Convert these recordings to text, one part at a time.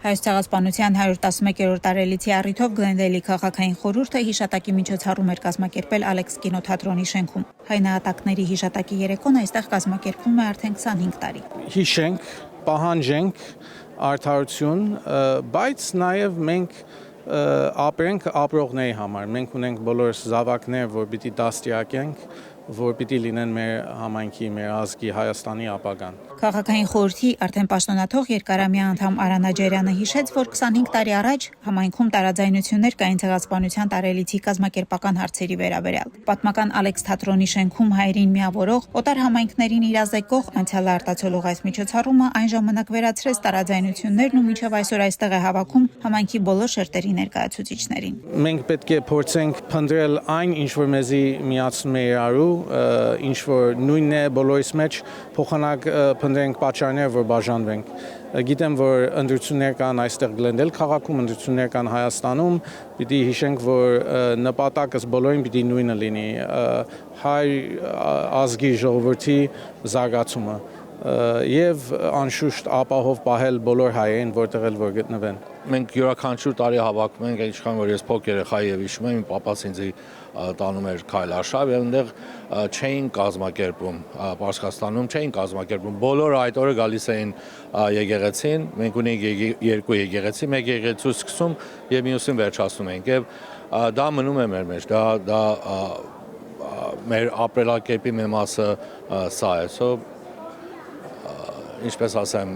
Հայոց ցեղասպանության 111-րդ տարելիցի առիթով Գլենդեյլի քաղաքային խորհուրդը հիշատակի միջոցառում էր կազմակերպել Ալեքս կինոթատրոնի շենքում։ Հայ նահատակների հիշատակի երեկոն այստեղ կազմակերպվում է արդեն 25 տարի։ Հիշենք, պահանջենք արդարություն, բայց նաև մենք ապրենք ապրողների համար։ Մենք ունենք բոլորս զավակներ, որ պիտի դաստիարակենք, որ պիտի լինեն մեր համայնքի, մեր ազգի, Հայաստանի ապագան։ Քաղաքային խորհրդի արդեն պաշտոնաթող երկարամյա անդամ Արա Նաջարյանը հիշեց, որ 25 տարի առաջ համայնքում տարաձայնություններ կային ցեղասպանության տարելիցի կազմակերպական հարցերի վերաբերյալ։ Պատմական Ալեքս թատրոնի շենքում հայերին միավորող, օտար համայնքներին իրազեկող անցյալը արտացոլող այս միջոցառումը այն ժամանակ վերացրեց տարաձայնություններն ու մինչև այսօր այստեղ է հավաքում համայնքի բոլոր շերտերի ներկայացուցիչներին։ Մենք պետք է փորձենք փնտրել այն, ինչ որ մեզի միացնում է իրարու, ինչ որ նույնն է բոլորիս մեջ, փոխանակ փնտրենք պատճառներ, որ բաժանվենք։ Գիտեմ, որ ընտրություններ կան այստեղ Գլենդեյլ քաղաքում, ընտրություններ կան Հայաստանում, պիտի հիշենք, որ նպատակս բոլորին պիտի նույնը լինի՝ հայ ազգի ժողովրդի զարգացումը եւ անշուշտ ապահով պահել բոլոր հայերին, որտեղ էլ որ գտնվեն։ Մենք յուրաքանչյուր տարի հավաքում ենք, ինչքան որ ես փոքր երեխա եւ հիշում եմ, իմ papas ինձ տանում էր քայլարշավ եւ այնտեղ չէին կազմակերպում, Պարսկաստանում չէին կազմակերպում։ Բոլորը այդ օրը գալիս էին եկեղեցին, մենք ունենք երկու եկեղեցի, մեկ եկեղեցու սկսում եւ մյուսին վերջացնում ենք եւ դա մնում է մեր մեջ, դա մեր ապրելակերպի մի մասը սա է։ Ինչպես ասեմ,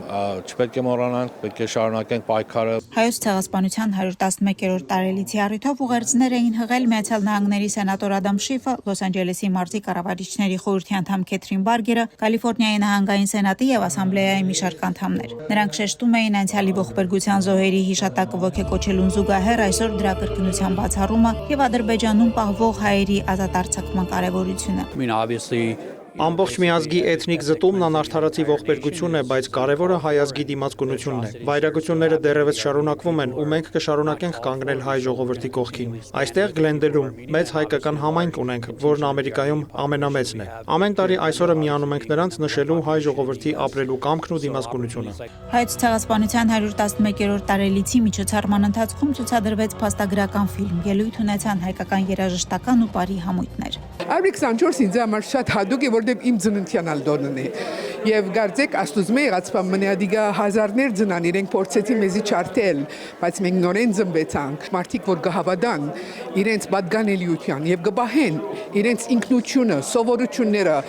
չպետք է մոռանանք, պետք է շարունակենք պայքարը։ Հայոց ցեղասպանության 111-րդ տարելիցի առիթով ուղերձներ էին հղել Միացյալ Նահանգների սենատոր Ադամ Շիֆը, Լոս Անջելեսի մարզի կառավարիչների խորհրդի անդամ Քեթրին Բարգերը, Կալիֆոռնիայի նահանգային սենատի եւ ասամբլեայի մի շարք անդամներ։ Նրանք շեշտում էին անցյալի ողբերգության զոհերի հիշատակը ոգեկոչելուն զուգահեռ այսօր դրա կրկնության բացառումը եւ Ադրբեջանում պահվող հայերի ազատ արձակման կարեւորությունը։ Ամբողջ մի ազգի էթնիկ զտումն անարդարացի ողբերգություն է, բայց կարևորը հայ ազգի դիմացկունությունն է։ Վայրագությունները դեռևս շարունակվում են ու մենք կշարունակենք կանգնել հայ ժողովրդի կողքին։ Այստեղ Գլենդեյլում մեծ հայկական համայնք ունենք, որն Ամերիկայում ամենամեծն է։ Ամեն տարի այսօրը միանում ենք նրանց նշելու հայ ժողովրդի ապրելու կամքն ու դիմացկունությունը։ Հայոց ցեղասպանության 111-րդ տարելիցի միջոցառման ընթացքում ցուցադրվեց փաստագրական ֆիլմ, ելույթ ունեցան հայկական երաժշտական ու բարի համույթներ։ Ալեքս 24 ինձ համար շատ հատուկ է, որտեղ իմ ծննդյան ալդոնն է։ Եվ գարձեք աստուծմե եղածվան մնադիգա հազարներ ծնան իրենք փորձեցին մեզի չարթել, բայց մենք նորեն ծնվեցանք։ Մարդիկ որ գահավադան իրենց պատգանելիության եւ գբահեն իրենց ինքնությունը, սովորությունները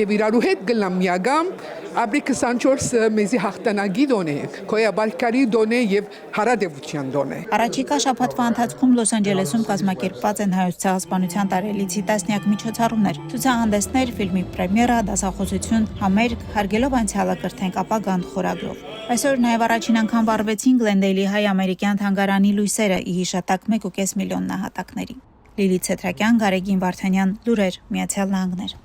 եւ իրարու հետ գլամ միագամ Աբրի 24 մեզի հաղթանակի դոն է, քոյաբալկարի դոն է եւ հարադեվության դոն է։ Առաջիկա շաբաթվա ընթացքում Լոս Անջելեսում կազմակերպված են հայոց ցեղասպանության տարելիցի տասնյակ միջոցառումներ, ցուցահանդեսներ, ֆիլմի պրեմիերա, դասախոսություն, համերգ, հարգելով անցյալը կրթենք ապագան խորագրով։ Այսօր նաև առաջին անգամ վառվեցին Գլենդեյլի հայ-ամերիկյան թանգարանի լույսերը՝ ի հիշատակ 1.5 միլիոն նահատակների։ Լիլիթ Ցետրակյան, Գարեգին Վարդանյան, Լուրեր, Միացյալ Նահանգներ։